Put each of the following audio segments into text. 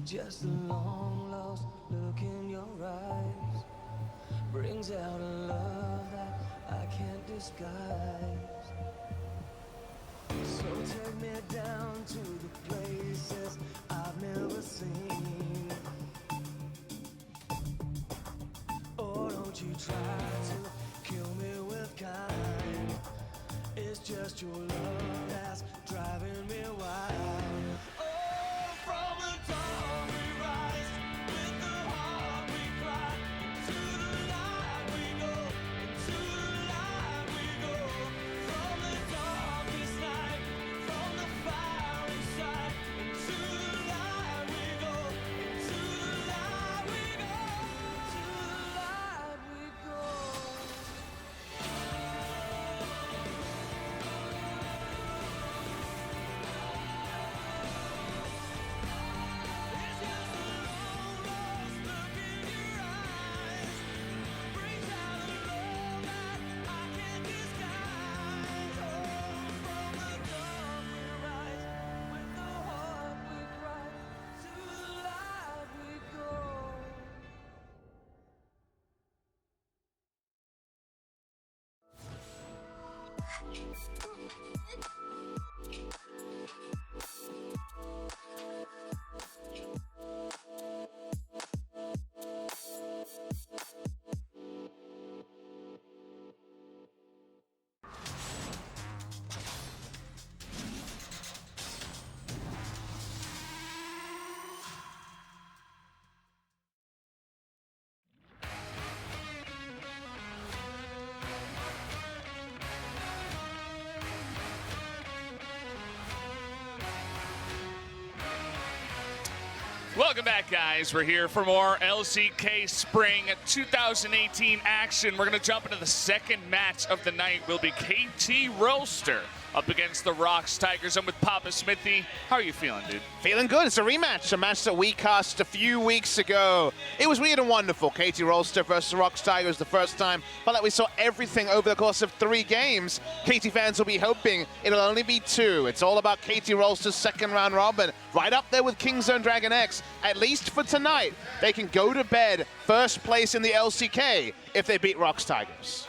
Just a long lost look in your eyes brings out a love that I can't disguise. So take me down to the places I've never seen. Oh, don't you try to kill me with kind. It's just your love that's driving me wild. Oh, from the dawn we rise, with the heart we cry, into the light we go, into the light we go. From the darkest night, from the fire inside, into the light we go, into the light we go, into the light we go. Welcome back, guys. We're here for more LCK Spring 2018 action. We're going to jump into the second match of the night. Will be KT Rolster up against the ROX Tigers. I'm with Papa Smithy. How are you feeling, dude? Feeling good. It's a rematch, a match that we cast a few weeks ago. It was weird and wonderful. KT Rolster versus ROX Tigers the first time. Felt like we saw everything over the course of 3 games. KT fans will be hoping it'll only be 2. It's all about KT Rolster's second round robin. Right up there with Kingzone Dragon X. At least for tonight, they can go to bed first place in the LCK if they beat ROX Tigers.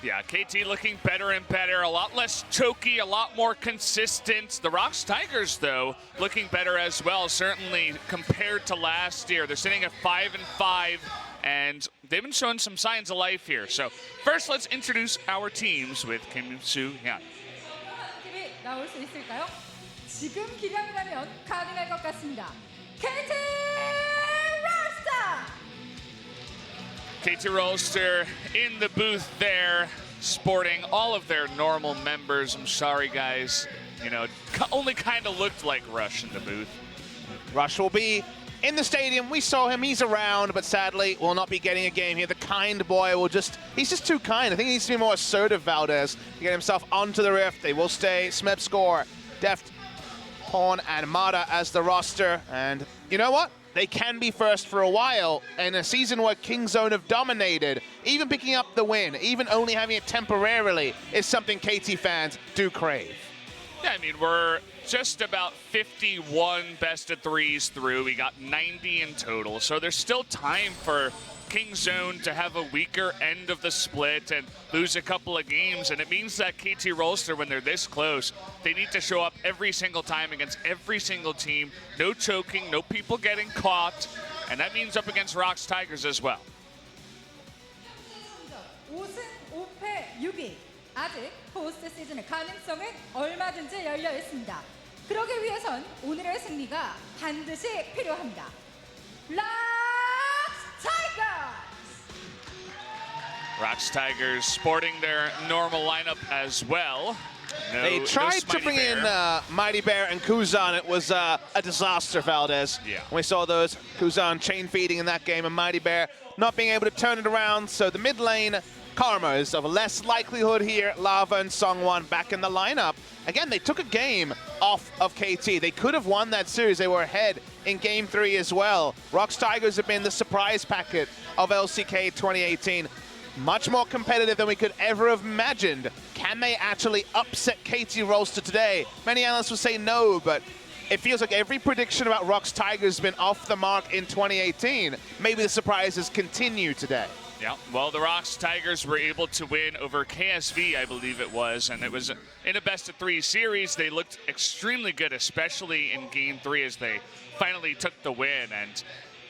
Yeah, KT looking better and better, a lot less choky, a lot more consistent. The ROX Tigers, though, looking better as well, certainly compared to last year. They're sitting at 5-5, and they've been showing some signs of life here. So first, let's introduce our teams with SeongHwan. 나올 수 있을까요? 지금 기량이라면 가능할 것 같습니다. KT Rolster! KT Rolster in the booth there, sporting all of their normal members. I'm sorry, guys. You know, only kind of looked like Rush in the booth. Rush will be in the stadium. We saw him. He's around, but sadly will not be getting a game here. The kind boy will he's just too kind. I think he needs to be more assertive, Valdez, to get himself onto the rift. They will stay. Smeb score. Deft, Horn, and Mata as the roster. And you know what? They can be first for a while in a season where Kingzone have dominated. Even picking up the win, even only having it temporarily, is something KT fans do crave. Yeah, I mean, we're just about 51 best-of-3s through. We got 90 in total, so there's still time for Kingzone to have a weaker end of the split and lose a couple of games, and it means that KT Rolster, when they're this close, they need to show up every single time against every single team. No choking, no people getting caught, and that means up against ROX Tigers as well. 5승 5패 6위. 아직 포스트 시즌의 가능성은 얼마든지 열려 있습니다. 그러기 위해선 오늘의 승리가 반드시 필요합니다. ROX Tigers! ROX Tigers sporting their normal lineup as well. They tried to bring in Mighty Bear and Kuzan. It was a disaster, Valdez. Yeah. We saw those Kuzan chain feeding in that game, and Mighty Bear not being able to turn it around. So the mid lane Karma is of less likelihood here. Lava and SeongHwan back in the lineup. Again, they took a game off of KT. They could have won that series. They were ahead in Game 3 as well. ROX Tigers have been the surprise packet of LCK 2018. Much more competitive than we could ever have imagined. Can they actually upset KT Rolster today? Many analysts would say no, but it feels like every prediction about ROX Tigers has been off the mark in 2018. Maybe the surprises continue today. Yeah, well, the ROX Tigers were able to win over KSV, I believe it was, and it was in a best-of-3 series. They looked extremely good, especially in Game 3 as they finally took the win. And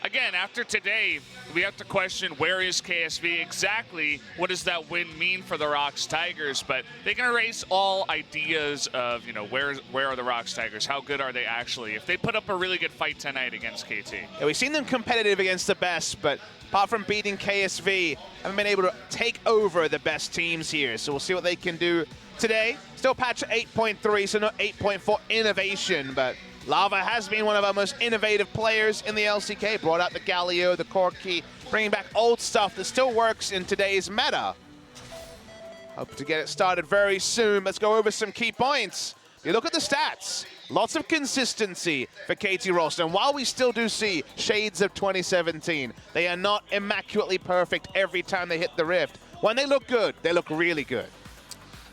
again, after today, we have to question, where is KSV exactly? What does that win mean for the ROX Tigers? But they can erase all ideas of, you know, where are the ROX Tigers? How good are they actually? If they put up a really good fight tonight against KT. Yeah, we've seen them competitive against the best, but apart from beating KSV, haven't been able to take over the best teams here. So we'll see what they can do today. Still patch 8.3, so not 8.4 innovation, but Lava has been one of our most innovative players in the LCK. Brought out the Galio, the Corki, bringing back old stuff that still works in today's meta. Hope to get it started very soon. Let's go over some key points. If you look at the stats, lots of consistency for KT Rolster. And while we still do see shades of 2017, they are not immaculately perfect every time they hit the Rift. When they look good, they look really good.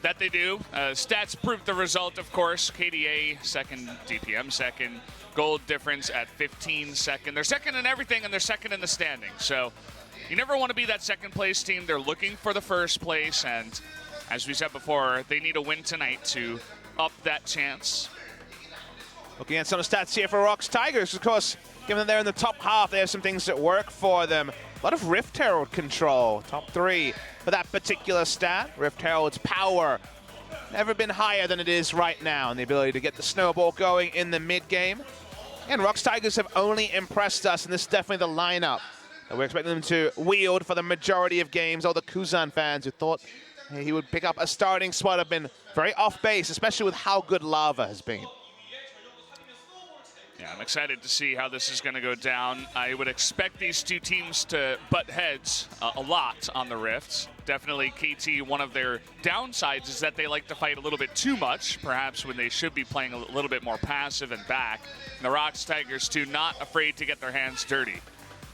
That they do. Stats prove the result, of course. KDA second, DPM second, gold difference at 15 second. They're second in everything, and they're second in the standing. So you never want to be that second place team. They're looking for the first place, and as we said before, they need a win tonight to up that chance. Looking at some stats here for ROX Tigers, of course, given that they're in the top half, they have some things that work for them. A lot of Rift Herald control, top 3 for that particular stat. Rift Herald's power never been higher than it is right now, and the ability to get the snowball going in the mid game. And ROX Tigers have only impressed us, and this is definitely the lineup that we're expecting them to wield for the majority of games. All the Kuzan fans who thought he would pick up a starting spot have been very off base, especially with how good Lava has been. Yeah, I'm excited to see how this is going to go down. I would expect these two teams to butt heads a lot on the Rifts. Definitely KT, one of their downsides is that they like to fight a little bit too much, perhaps when they should be playing a little bit more passive and back. And the ROX Tigers, too, not afraid to get their hands dirty.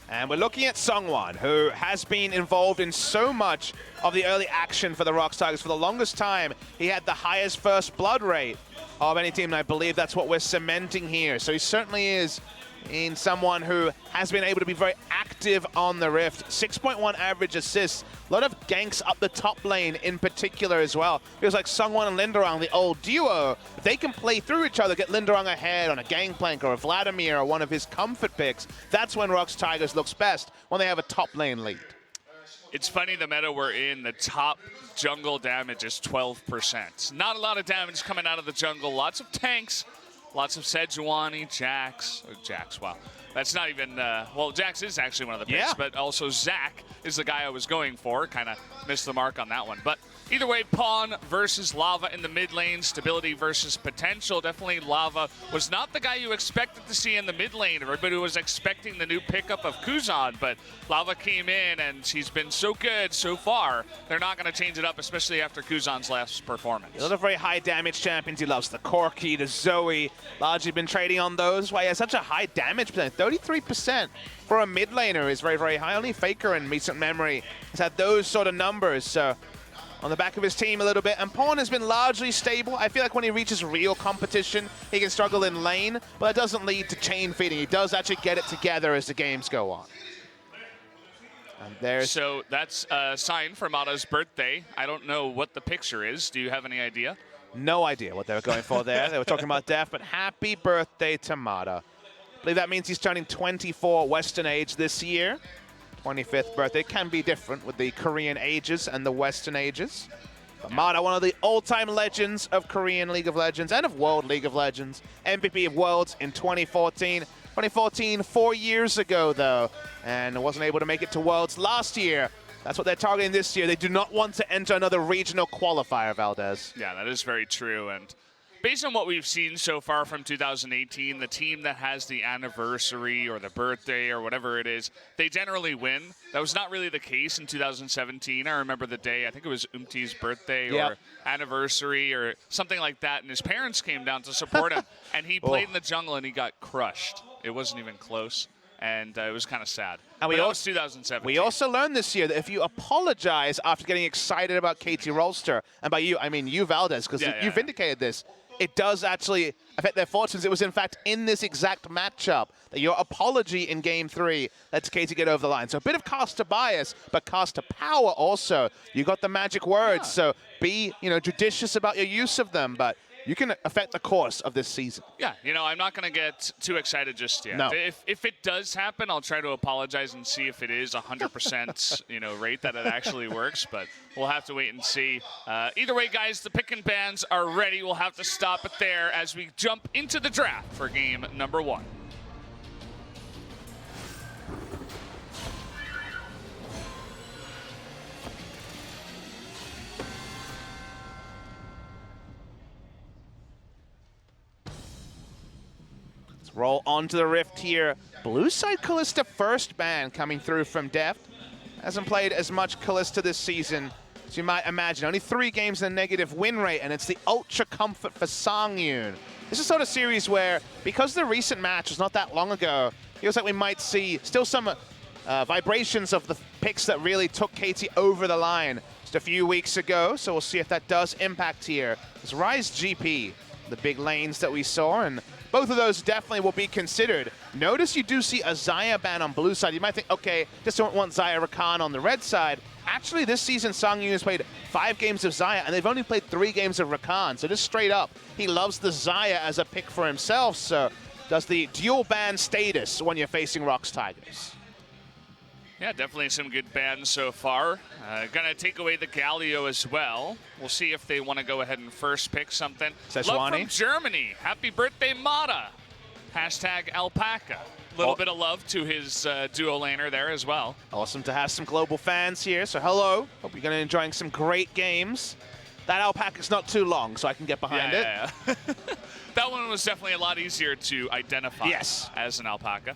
And we're looking at SeongHwan, who has been involved in so much of the early action for the ROX Tigers. For the longest time, he had the highest first blood rate of any team, and I believe that's what we're cementing here. So he certainly is in someone who has been able to be very active on the Rift. 6.1 average assists. A lot of ganks up the top lane in particular as well. Feels like SeongHwan and Lindarang, the old duo, if they can play through each other, get Lindarang ahead on a Gangplank or a Vladimir or one of his comfort picks, that's when ROX Tigers looks best, when they have a top lane lead. It's funny, the meta we're in, the top jungle damage is 12%. Not a lot of damage coming out of the jungle. Lots of tanks, lots of Sejuani, Jax, wow. That's not even, well, Jax is actually one of the picks, but also Zach is the guy I was going for. Kind of missed the mark on that one. But either way, Pawn versus Lava in the mid lane, stability versus potential. Definitely Lava was not the guy you expected to see in the mid lane. Everybody was expecting the new pickup of Kuzan, but Lava came in and he's been so good so far. They're not going to change it up, especially after Kuzan's last performance. A lot of very high damage champions. He loves the Corki, the Zoe. Largely been trading on those. Why he has such a high damage percentage. 33% for a mid laner is very, very high. Only FLICKR in recent memory has had those sort of numbers. So on the back of his team a little bit. And Pawn has been largely stable. I feel like when he reaches real competition, he can struggle in lane, but that doesn't lead to chain feeding. He does actually get it together as the games go on. And there's... So that's a sign for Mata's birthday. I don't know what the picture is. Do you have any idea? No idea what they were going for there. They were talking about Deft, but happy birthday to Mata. I believe that means he's turning 24 Western age this year. 25th birthday can be different with the Korean ages and the Western ages. But Mata, one of the all-time legends of Korean League of Legends and of World League of Legends. MVP of Worlds in 2014. 2014, 4 years ago, though, and wasn't able to make it to Worlds last year. That's what they're targeting this year. They do not want to enter another regional qualifier, Valdez. Yeah, that is very true. And based on what we've seen so far from 2018, the team that has the anniversary or the birthday or whatever it is, they generally win. That was not really the case in 2017. I remember the day, I think it was Umti's birthday or anniversary or something like that, and his parents came down to support him, and he played in the jungle and he got crushed. It wasn't even close, and it was kind of sad. And that was 2017. We also learned this year that if you apologize after getting excited about KT Rolster, and by you, I mean you, Valdez, because you've indicated this, it does actually affect their fortunes. It was, in fact, in this exact matchup that your apology in Game 3 lets KT get over the line. So a bit of caster bias, but caster power also. You got the magic words, so be judicious about your use of them, but you can affect the course of this season. Yeah, I'm not going to get too excited just yet. No. If it does happen, I'll try to apologize and see if it is 100% rate that it actually works, but we'll have to wait and see. Either way, guys, the pick and bans are ready. We'll have to stop it there as we jump into the draft for game number 1. Roll onto the Rift here. Blue side Kalista first ban coming through from Deft. Hasn't played as much Kalista this season as you might imagine. Only 3 games in a negative win rate, and it's the ultra comfort for Sangyoon. This is sort of series where, because the recent match was not that long ago, feels like we might see still some vibrations of the picks that really took KT over the line just a few weeks ago. So we'll see if that does impact here. It's Rise GP, the big lanes that we saw, and both of those definitely will be considered. Notice you do see a Xayah ban on blue side. You might think, okay, just don't want Xayah Rakan on the red side. Actually, this season, Sangyoon has played 5 games of Xayah, and they've only played 3 games of Rakan. So just straight up, he loves the Xayah as a pick for himself. So does the dual ban status when you're facing ROX Tigers. Yeah, definitely some good bans so far. Gonna take away the Galio as well. We'll see if they want to go ahead and first pick something. Sejuani. Love from Germany. Happy birthday, Mata. Hashtag Alpaca. Little bit of love to his duo laner there as well. Awesome to have some global fans here. So hello. Hope you're going to enjoying some great games. That Alpaca's not too long, so I can get behind it. Yeah. That one was definitely a lot easier to identify as an alpaca.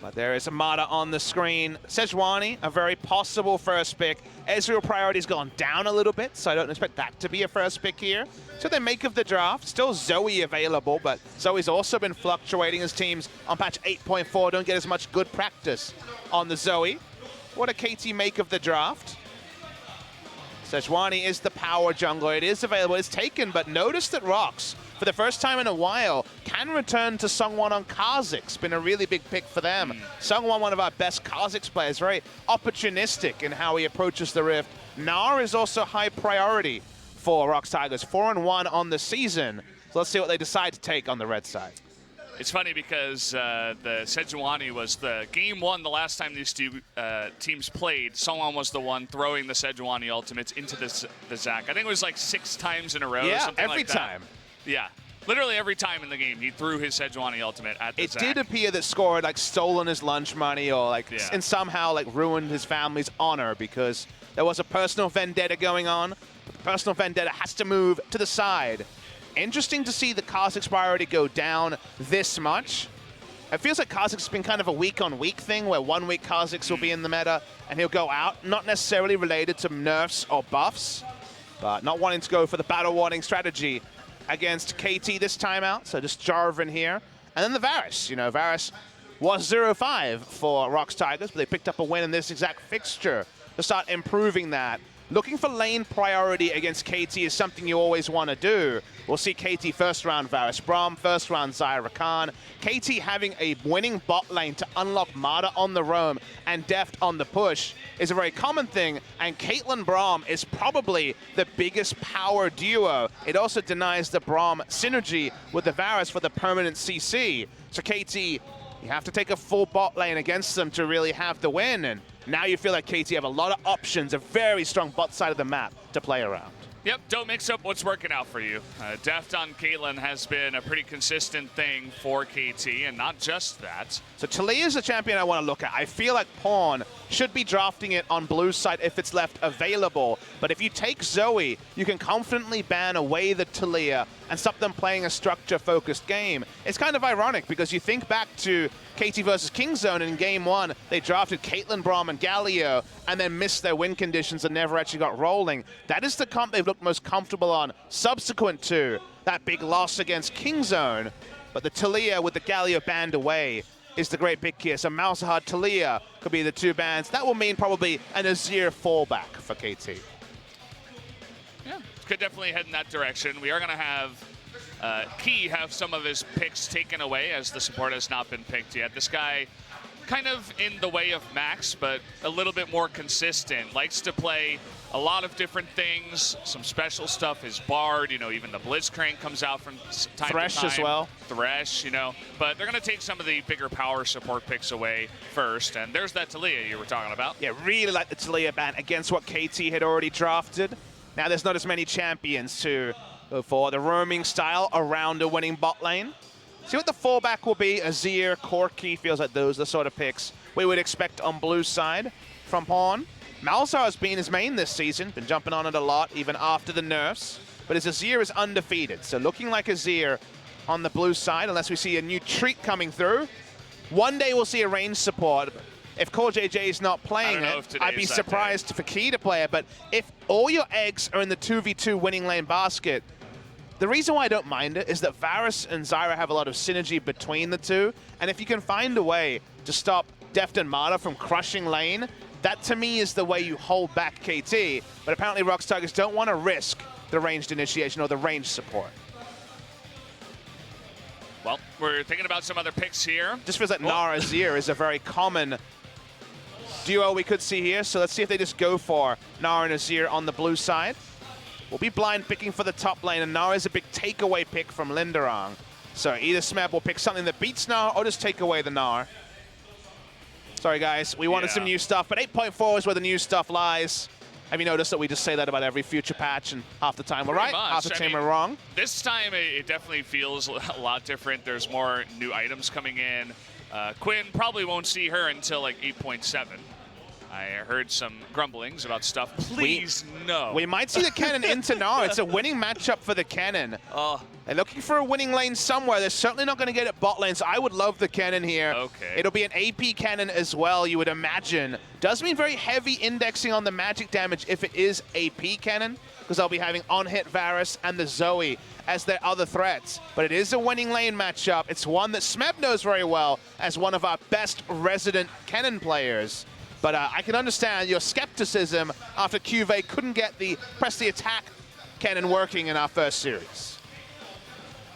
But there is a Mata on the screen. Sejuani, a very possible first pick. Ezreal priority's gone down a little bit, so I don't expect that to be a first pick here. So they make of the draft. Still Zoe available, but Zoe's also been fluctuating as teams on patch 8.4 don't get as much good practice on the Zoe. What a KT make of the draft. Sejuani is the power jungler. It is available. It's taken, but notice that ROX, for the first time in a while, can return to SeongHwan on Kha'Zix. It's been a really big pick for them. SeongHwan, one of our best Kha'Zix players, very opportunistic in how he approaches the Rift. Gnar is also high priority for ROX Tigers, 4-1 on the season. So let's see what they decide to take on the red side. It's funny because the Sejuani was the game 1 the last time these two teams played. SeongHwan was the one throwing the Sejuani ultimates into the Zac. I think it was like 6 times in a row or something every like that. time. Yeah, literally every time in the game he threw his Sejuani ultimate at the Zac. It did appear that Score had like stolen his lunch money or like and somehow like ruined his family's honor because there was a personal vendetta going on. But the personal vendetta has to move to the side. Interesting to see the Kha'Zix priority go down this much. It feels like Kha'Zix has been kind of a week-on-week thing where 1 week Kha'Zix will be in the meta and he'll go out, not necessarily related to nerfs or buffs, but not wanting to go for the battle warning strategy against KT this time out. So just Jarvan here. And then the Varus. You know, Varus was 0-5 for ROX Tigers, but they picked up a win in this exact fixture to start improving that. Looking for lane priority against KT is something you always want to do. We'll see KT first round Varus Braum, first round Xayah Rakan. KT having a winning bot lane to unlock Mata on the roam and Deft on the push is a very common thing, and Caitlyn Braum is probably the biggest power duo. It also denies the Braum synergy with the Varus for the permanent CC. So KT, you have to take a full bot lane against them to really have the win, and now you feel like KT have a lot of options, a very strong bot side of the map to play around. Yep, don't mix up what's working out for you. Deft on Caitlyn has been a pretty consistent thing for KT, and not just that. So Talia is the champion I want to look at. I feel like Pawn should be drafting it on blue side if it's left available. But if you take Zoe, you can confidently ban away the Talia and stop them playing a structure-focused game. It's kind of ironic because you think back to KT versus Kingzone in game 1, they drafted Caitlyn, Braum, and Galio and then missed their win conditions and never actually got rolling. That is the comp they've looked most comfortable on subsequent to that big loss against Kingzone. But the Talia with the Galio banned away is the great pick here. So Malzahar, Talia could be the 2 bans. That will mean probably an Azir fallback for KT. Yeah, could definitely head in that direction. We are going to have Key have some of his picks taken away as the support has not been picked yet. This guy kind of in the way of Max, but a little bit more consistent. Likes to play a lot of different things, some special stuff. His Bard, you know, even the Blitzcrank comes out from time Thresh to time. as well. Thresh, you know. But they're going to take some of the bigger power support picks away first. And there's that Taliyah you were talking about. Yeah, really like the Taliyah ban against what KT had already drafted. Now there's not as many champions to go for. The roaming style around a winning bot lane. See what the fallback will be. Azir, Corki, feels like those are the sort of picks we would expect on blue side from Pawn. Malzahar has been his main this season, been jumping on it a lot, even after the nerfs. But his Azir is undefeated, so looking like Azir on the blue side, unless we see a new treat coming through. One day we'll see a range support. If Core JJ is not playing it, I'd be surprised for Key to play it. But if all your eggs are in the 2v2 winning lane basket, the reason why I don't mind it is that Varus and Zyra have a lot of synergy between the two. And if you can find a way to stop Deft and Mata from crushing lane, that to me is the way you hold back KT. But apparently ROX Tigers don't want to risk the ranged initiation or the ranged support. Well, we're thinking about some other picks here. Just feels like Gnar Azir is a very common duo we could see here. So let's see if they just go for Gnar and Azir on the blue side. We'll be blind picking for the top lane, and Gnar is a big takeaway pick from Lindarang. So either Smeb will pick something that beats Gnar or just take away the Gnar. Sorry guys, we wanted some new stuff, but 8.4 is where the new stuff lies. Have you noticed that we just say that about every future patch, and half the time we're right, half the time we're wrong? This time it definitely feels a lot different. There's more new items coming in. Quinn probably won't see her until like 8.7. I heard some grumblings about stuff. Please, no. We might see the Kennen into Gnar. It's a winning matchup for the Kennen. They're looking for a winning lane somewhere. They're certainly not going to get it bot lane, so I would love the Kennen here. Okay. It'll be an AP Kennen as well, you would imagine. Does mean very heavy indexing on the magic damage if it is AP Kennen, because they'll be having on-hit Varus and the Zoe as their other threats. But it is a winning lane matchup. It's one that Smeb knows very well as one of our best resident Kennen players. But I can understand your skepticism after QV couldn't get the press the attack Kennen working in our first series.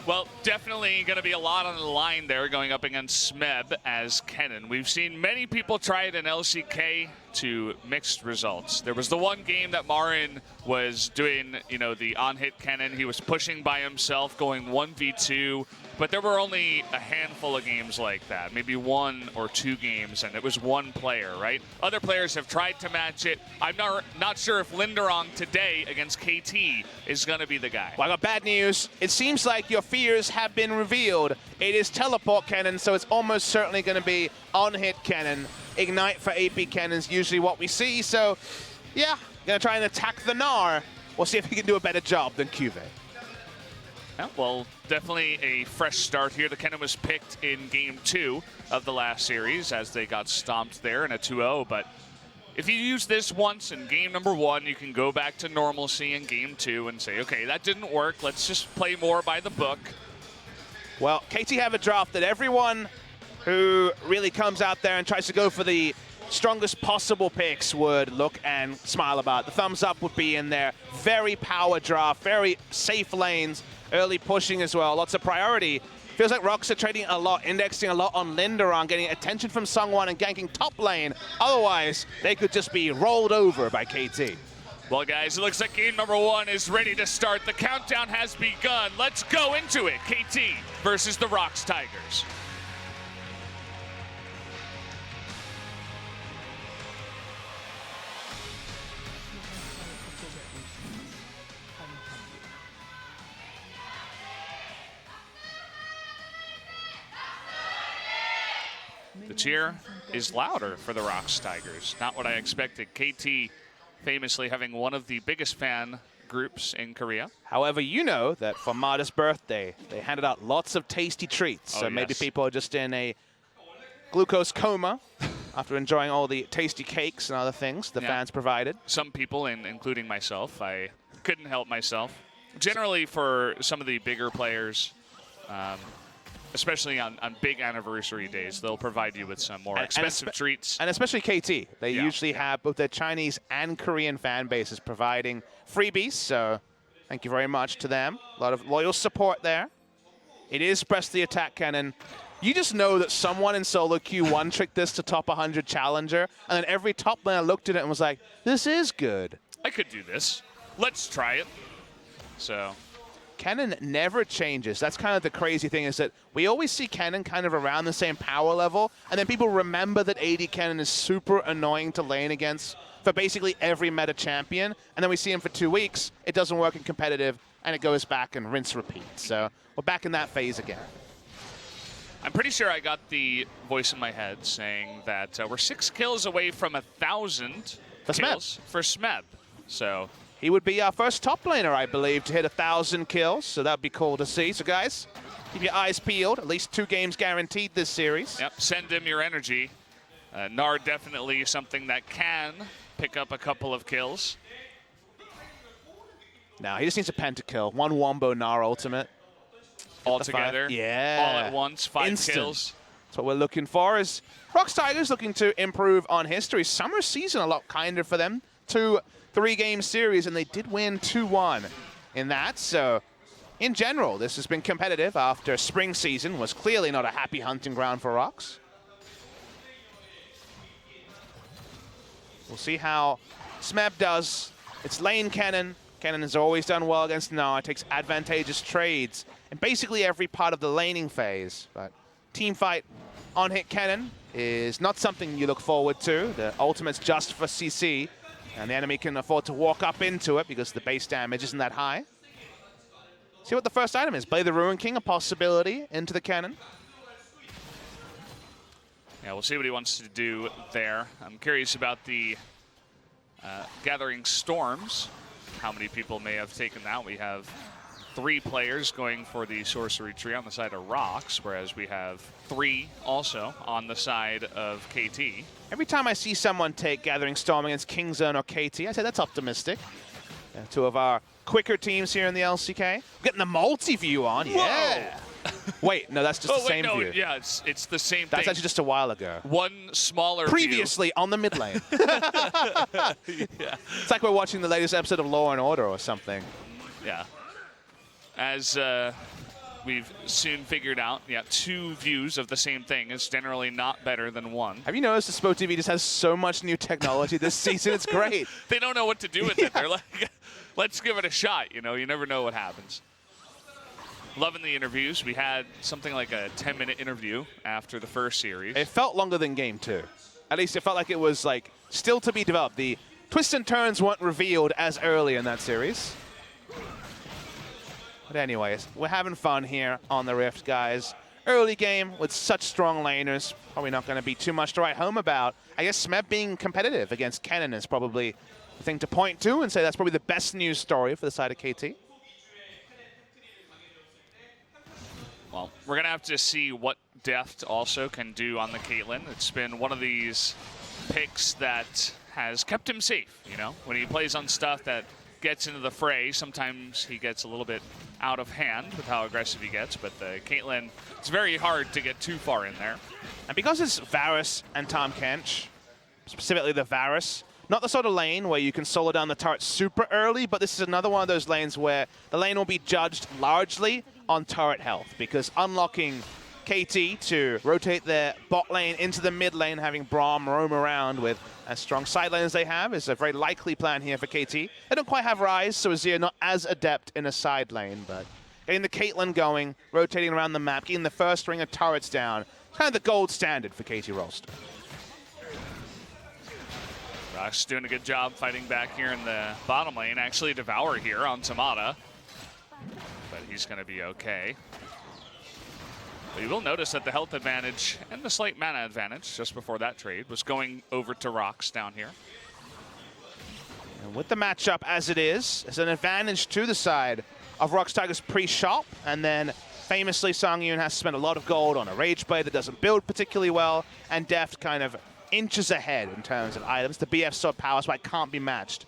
Well, definitely going to be a lot on the line there going up against Smeb as Kennen. We've seen many people try it in LCK to mixed results. There was the one game that Marin was doing, you know, the on-hit Kennen. He was pushing by himself, going 1v2. But there were only a handful of games like that, maybe 1 or 2 games, and it was one player, right? Other players have tried to match it. I'm not sure if Lindarang today against KT is going to be the guy. Well, I got bad news. It seems like your fears have been revealed. It is teleport Kennen, so it's almost certainly going to be on-hit Kennen. Ignite for AP Kennen's usually what we see, so yeah, going to try and attack the Gnar. We'll see if he can do a better job than QV. Yeah, well, definitely a fresh start here. The Kennen was picked in Game 2 of the last series as they got stomped there in a 2-0. But if you use this once in Game number 1, you can go back to normalcy in Game 2 and say, okay, that didn't work. Let's just play more by the book. Well, KT have a draft that everyone who really comes out there and tries to go for the strongest possible picks would look and smile about. The thumbs up would be in there. Very power draft, very safe lanes. Early pushing as well, lots of priority. Feels like ROX are trading a lot, indexing a lot on Lindarang, getting attention from SeongHwan and ganking top lane. Otherwise, they could just be rolled over by KT. Well, guys, it looks like game number 1 is ready to start. The countdown has begun. Let's go into it. KT versus the ROX Tigers. The cheer is louder for the ROX Tigers. Not what I expected. KT famously having one of the biggest fan groups in Korea. However, you know that for Mata's birthday, they handed out lots of tasty treats. So maybe people are just in a glucose coma after enjoying all the tasty cakes and other things the fans provided. Some people, including myself, I couldn't help myself. Generally, for some of the bigger players, especially on big anniversary days, they'll provide you with some more expensive treats. And especially KT. They usually have both their Chinese and Korean fan bases providing freebies, so thank you very much to them. A lot of loyal support there. It is press the attack cannon. You just know that someone in solo queue one-tricked this to top 100 challenger, and then every top laner looked at it and was like, this is good. I could do this. Let's try it. So Kennen never changes. That's kind of the crazy thing, is that we always see Kennen kind of around the same power level, and then people remember that AD Kennen is super annoying to lane against for basically every meta champion, and then we see him for 2 weeks, it doesn't work in competitive, and it goes back and rinse repeat. So we're back in that phase again. I'm pretty sure I got the voice in my head saying that we're 6 kills away from 1,000 kills for Smeb. So he would be our first top laner, I believe, to hit 1,000 kills, so that would be cool to see. So guys, keep your eyes peeled. At least 2 games guaranteed this series. Yep, send him your energy. Gnar definitely something that can pick up a couple of kills. Now he just needs a pentakill. 1 wombo Gnar ultimate. All together, yeah, all at once, 5 Instant. kills. That's what we're looking for. Is ROX Tigers looking to improve on history. Summer season a lot kinder for them. 2 3-game series, and they did win 2-1 in that. So in general, this has been competitive after spring season was clearly not a happy hunting ground for ROX. We'll see how Smeb does. It's lane Kennen. Kennen has always done well against Gnar, takes advantageous trades in basically every part of the laning phase. But team fight on hit Kennen is not something you look forward to. The ultimate's just for CC, and the enemy can afford to walk up into it because the base damage isn't that high. See what the first item is. Play the Ruin King, a possibility into the Kennen. Yeah, we'll see what he wants to do there. I'm curious about the Gathering Storms. How many people may have taken that? We have 3 players going for the Sorcery Tree on the side of ROX, whereas we have 3 also on the side of KT. Every time I see someone take Gathering Storm against Kingzone or KT, I say that's optimistic. 2 of our quicker teams here in the LCK. We're getting the multi-view on, yeah. Wait, no, that's just the same view. Yeah, it's the same thing. That's actually just a while ago. One smaller Previously view. on the mid lane. Yeah. It's like we're watching the latest episode of Law and Order or something. Yeah. As we've soon figured out, yeah, 2 views of the same thing is generally not better than 1. Have you noticed that Spoke TV just has so much new technology this season? It's great. They don't know what to do with it. They're like, let's give it a shot. You know, you never know what happens. Loving the interviews. We had something like a 10-minute interview after the first series. It felt longer than game 2. At least it felt like it was like still to be developed. The twists and turns weren't revealed as early in that series. But anyways, we're having fun here on the Rift, guys. Early game with such strong laners. Probably not going to be too much to write home about. I guess Smeb being competitive against Kennen is probably the thing to point to and say that's probably the best news story for the side of KT. Well, we're going to have to see what Deft also can do on the Caitlyn. It's been one of these picks that has kept him safe, you know? When he plays on stuff that gets into the fray, sometimes he gets a little bit out of hand with how aggressive he gets, but the Caitlyn, it's very hard to get too far in there. And because it's Varus and Tahm Kench, specifically the Varus, not the sort of lane where you can solo down the turret super early, but this is another one of those lanes where the lane will be judged largely on turret health, because unlocking KT to rotate their bot lane into the mid lane, having Braum roam around with as strong side lane as they have, is a very likely plan here for KT. They don't quite have Rise, so Azir not as adept in a side lane, but getting the Caitlyn going, rotating around the map, getting the first ring of turrets down, it's kind of the gold standard for KT Rolster. ROX doing a good job fighting back here in the bottom lane. Actually, Devour here on Tamada, but he's going to be okay. But you will notice that the health advantage and the slight mana advantage just before that trade was going over to ROX down here. And with the matchup as it is, it's an advantage to the side of ROX Tigers pre-shop, and then famously Sangyoon has to spend a lot of gold on a Rage Blade that doesn't build particularly well, and Deft kind of inches ahead in terms of items. The BF sword power spike can't be matched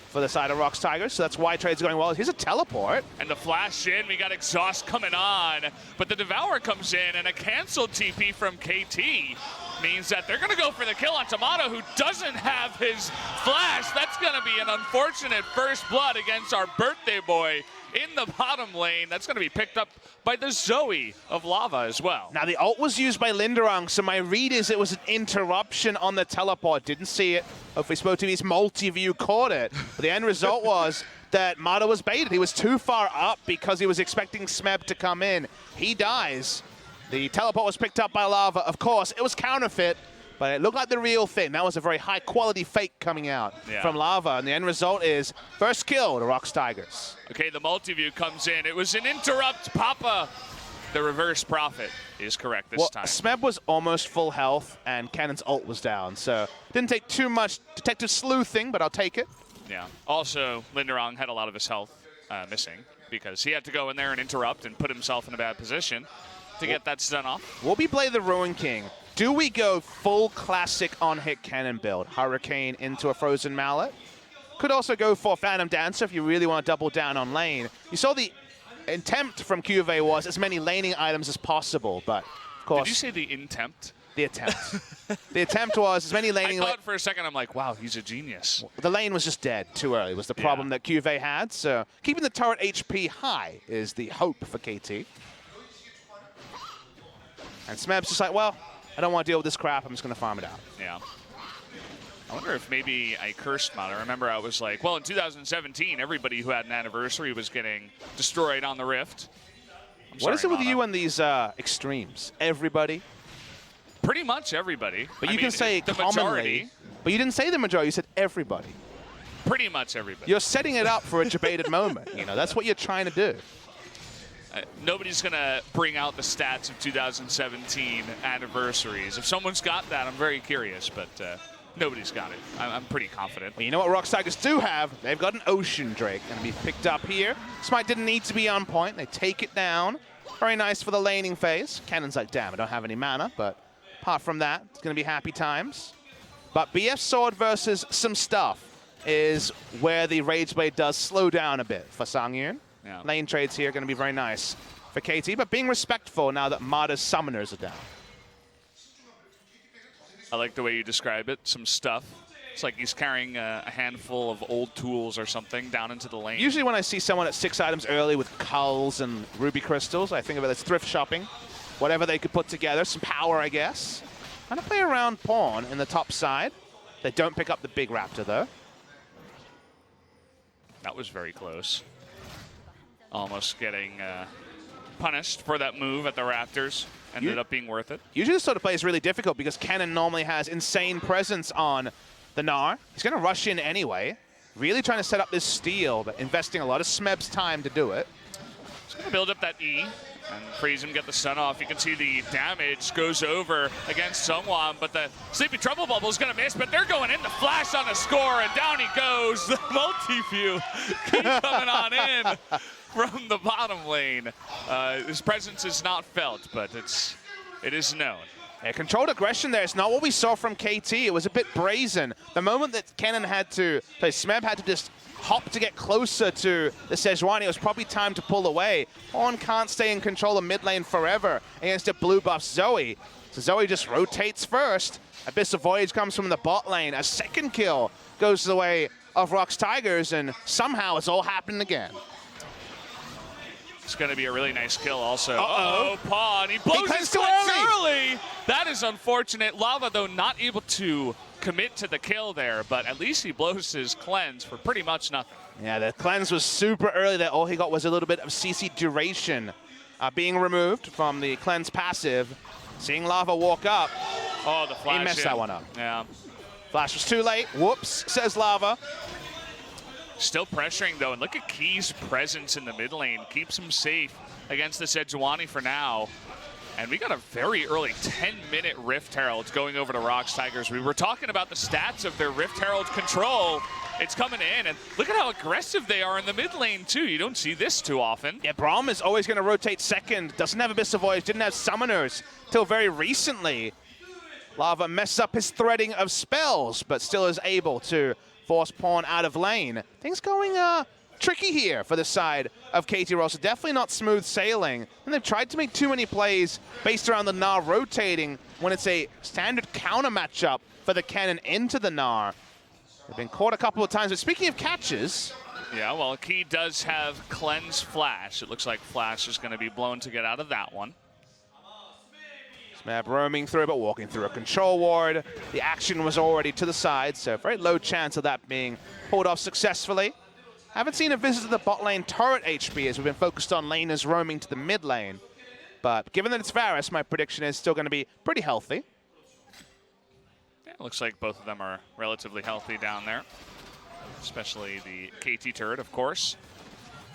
for the side of ROX Tigers, so that's why trade's going well. Here's a teleport. And the flash in, we got Exhaust coming on, but the Devour comes in, and a canceled TP from KT means that they're going to go for the kill on Tamada, who doesn't have his flash. That's going to be an unfortunate first blood against our birthday boy. in the bottom lane. That's going to be picked up by the Zoe of Lava as well. Now, the ult was used by Lindarang, so my read is it was an interruption on the teleport. Didn't see it. Hopefully, SpoTV's multi-view caught it. But the end result was that Mata was baited. He was too far up because he was expecting Smeb to come in. He dies. The teleport was picked up by Lava. Of course, it was counterfeit, but it looked like the real thing. That was a very high-quality fake coming out from Lava, and the end result is first kill to ROX Tigers. Okay, the multi-view comes in. It was an interrupt, Papa. The reverse prophet is correct this time. Smeb was almost full health, and Kennen's ult was down, so didn't take too much detective sleuthing, but I'll take it. Yeah. Also, Lindarang had a lot of his health missing because he had to go in there and interrupt and put himself in a bad position to get that stun off. Will we play the Ruin King? Do we go full classic on-hit Kennen build? Hurricane into a Frozen Mallet? Could also go for Phantom Dancer if you really want to double down on lane. You saw the attempt from QV was as many laning items as possible, but of course... Did you say the intent? The attempt. The attempt was as many laning... I thought for a second, I'm like, wow, he's a genius. The lane was just dead too early, was the problem that QV had. So keeping the turret HP high is the hope for KT. And Smeb's just like, well, I don't want to deal with this crap. I'm just going to farm it out. Yeah. I wonder if maybe I cursed Mata. I remember I was like, well, in 2017, everybody who had an anniversary was getting destroyed on the Rift. What is it with you and these extremes? Everybody? Pretty much everybody. But you can say the commonly. majority. But you didn't say the majority. You said everybody. Pretty much everybody. You're setting it up for a debated moment. You know, that's what you're trying to do. Nobody's going to bring out the stats of 2017 anniversaries. If someone's got that, I'm very curious, but nobody's got it. I'm pretty confident. Well, you know what ROX Tigers do have? They've got an Ocean Drake going to be picked up here. Smite didn't need to be on point. They take it down. Very nice for the laning phase. Cannon's like, damn, I don't have any mana, but apart from that, it's going to be happy times. But BF Sword versus some stuff is where the Rage Blade does slow down a bit for Sangyoon. Yeah. Lane trades here are going to be very nice for KT, but being respectful now that Mata's summoners are down. I like the way you describe it, some stuff. It's like he's carrying a handful of old tools or something down into the lane. Usually when I see someone at 6 items early with culls and ruby crystals, I think of it as thrift shopping. Whatever they could put together, some power, I guess. Trying to play around pawn in the top side. They don't pick up the big raptor, though. That was very close. Almost getting punished for that move at the Raptors. Ended up being worth it. Usually this sort of play is really difficult because Kennen normally has insane presence on the Gnar. He's going to rush in anyway. Really trying to set up this steal, but investing a lot of Smeb's time to do it. He's going to build up that E and freeze him, get the stun off. You can see the damage goes over against SeongHwan, but the Sleepy Trouble Bubble is going to miss, but they're going in the flash on the score, and down he goes. The multi-view keep coming on in from the bottom lane. His presence is not felt, but it is known. Yeah, controlled aggression there. It's not what we saw from KT. It was a bit brazen. The moment that Kennen had to, Smeb had to just hop to get closer to the Sejuani, it was probably time to pull away. On can't stay in control of mid lane forever against a blue buff Zoe. So Zoe just rotates first. Abyss of Voyage comes from the bot lane. A second kill goes the way of ROX Tigers, and somehow it's all happened again. It's going to be a really nice kill also. Uh-oh, Pawn. He blows his too cleanse early. That is unfortunate. Lava, though, not able to commit to the kill there, but at least he blows his cleanse for pretty much nothing. Yeah, the cleanse was super early there. All he got was a little bit of CC duration being removed from the cleanse passive. Seeing Lava walk up. Oh, the flash. He messed that one up. Yeah. Flash was too late. Whoops, says Lava. Still pressuring, though, and look at Key's presence in the mid lane. Keeps him safe against the Sejuani for now. And we got a very early 10-minute Rift Herald going over to ROX Tigers. We were talking about the stats of their Rift Herald control. It's coming in, and look at how aggressive they are in the mid lane, too. You don't see this too often. Yeah, Braum is always going to rotate second. Doesn't have Abyss of Voyage, didn't have summoners till very recently. Lava messes up his threading of spells, but still is able to force pawn out of lane. Things going tricky here for the side of KT Rolster. Definitely not smooth sailing. And they've tried to make too many plays based around the Gnar rotating when it's a standard counter matchup for the Kennen into the Gnar. They've been caught a couple of times. But speaking of catches, Yeah, well, Key does have Cleanse Flash. It looks like Flash is going to be blown to get out of that one. Smeb roaming through, but walking through a control ward. The action was already to the side, so very low chance of that being pulled off successfully. Haven't seen a visit to the bot lane turret HP as we've been focused on laners roaming to the mid lane. But given that it's Varus, my prediction is still going to be pretty healthy. Yeah, looks like both of them are relatively healthy down there, especially the KT turret, of course.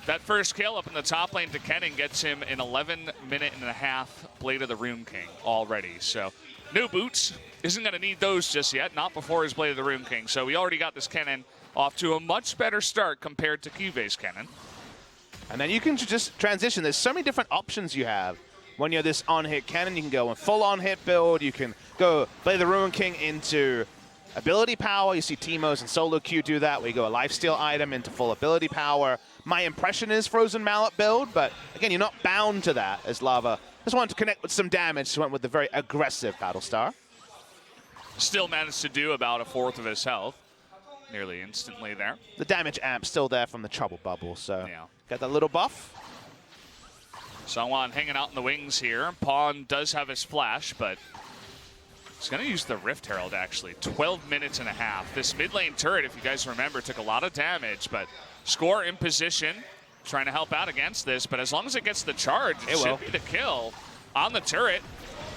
That first kill up in the top lane to Kennen gets him an 11-minute-and-a-half Blade of the Rune King already. So new boots, isn't going to need those just yet, not before his Blade of the Rune King. So we already got this Kennen off to a much better start compared to Q-Base Kennen. And then you can just transition. There's so many different options you have. When you're this on-hit Kennen, you can go a full on-hit build. You can go play the Ruin King into ability power. You see Teemos and Solo Q do that, where you go a lifesteal item into full ability power. My impression is Frozen Mallet build, but again, you're not bound to that as Lava just wanted to connect with some damage, so went with the very aggressive Battlestar. Still managed to do about a fourth of his health, nearly instantly there. The damage amp still there from the Trouble Bubble, so yeah. Got that little buff. SeongHwan hanging out in the wings here. Pawn does have his flash, but he's going to use the Rift Herald, actually. 12 minutes and a half. This mid lane turret, if you guys remember, took a lot of damage, but Score in position, trying to help out against this, but as long as it gets the charge, it should be the kill on the turret.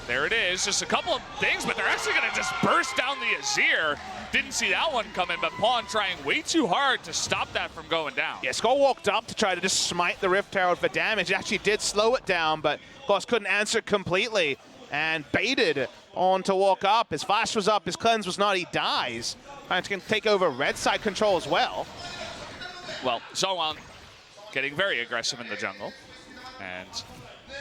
There it is. Just a couple of things, but they're actually going to just burst down the Azir. Didn't see that one coming, but Pawn trying way too hard to stop that from going down. Yeah, Skull walked up to try to just smite the Rift Herald for damage. It actually did slow it down, but of course couldn't answer completely and baited on to walk up. His flash was up, his cleanse was not. He dies. Trying to take over red side control as well. Well, SeongHwan getting very aggressive in the jungle. And,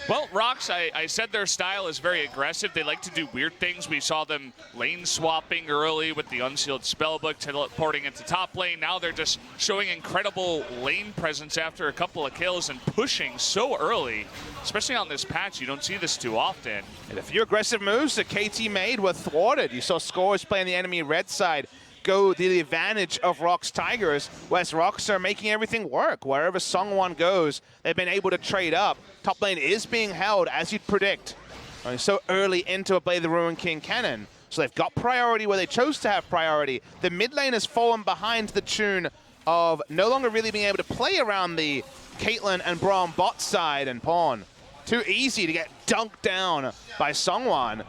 well, ROX, I said their style is very aggressive. They like to do weird things. We saw them lane swapping early with the Unsealed Spellbook, teleporting into top lane. Now they're just showing incredible lane presence after a couple of kills and pushing so early. Especially on this patch, you don't see this too often. And a few aggressive moves that KT made were thwarted. You saw Scores playing the enemy red side go to the advantage of ROX Tigers, whereas ROX are making everything work. Wherever SeongHwan goes, they've been able to trade up. Top lane is being held, as you'd predict. So early into a Blade of the Ruin King Kennen. So they've got priority where they chose to have priority. The mid lane has fallen behind the tune of no longer really being able to play around the Caitlyn and Braum bot side, and Pawn too easy to get dunked down by SeongHwan.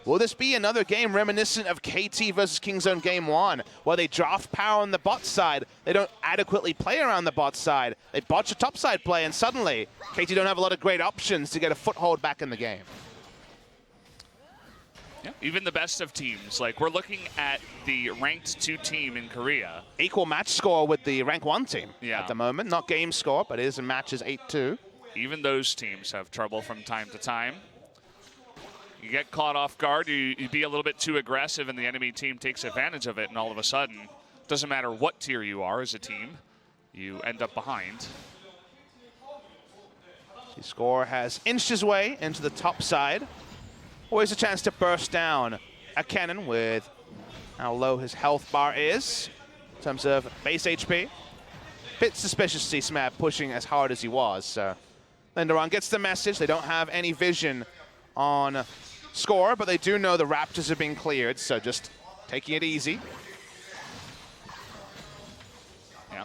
Will this be another game reminiscent of KT versus Kingzone Game 1, where they draft power on the bot side, they don't adequately play around the bot side, they botch a top side play, and suddenly KT don't have a lot of great options to get a foothold back in the game? Yeah, even the best of teams. Like, we're looking at the ranked 2 team in Korea. Equal match score with the rank 1 team at the moment. Not game score, but it is in matches 8-2. Even those teams have trouble from time to time. You get caught off guard, you be a little bit too aggressive, and the enemy team takes advantage of it, and all of a sudden, doesn't matter what tier you are as a team, you end up behind. The Score has inched his way into the top side. Always a chance to burst down a Kennen with how low his health bar is in terms of base HP. Bit suspicious to see Smeb pushing as hard as he was. So Lindarang gets the message. They don't have any vision on Score, but they do know the Raptors have been cleared, so just taking it easy. Yeah.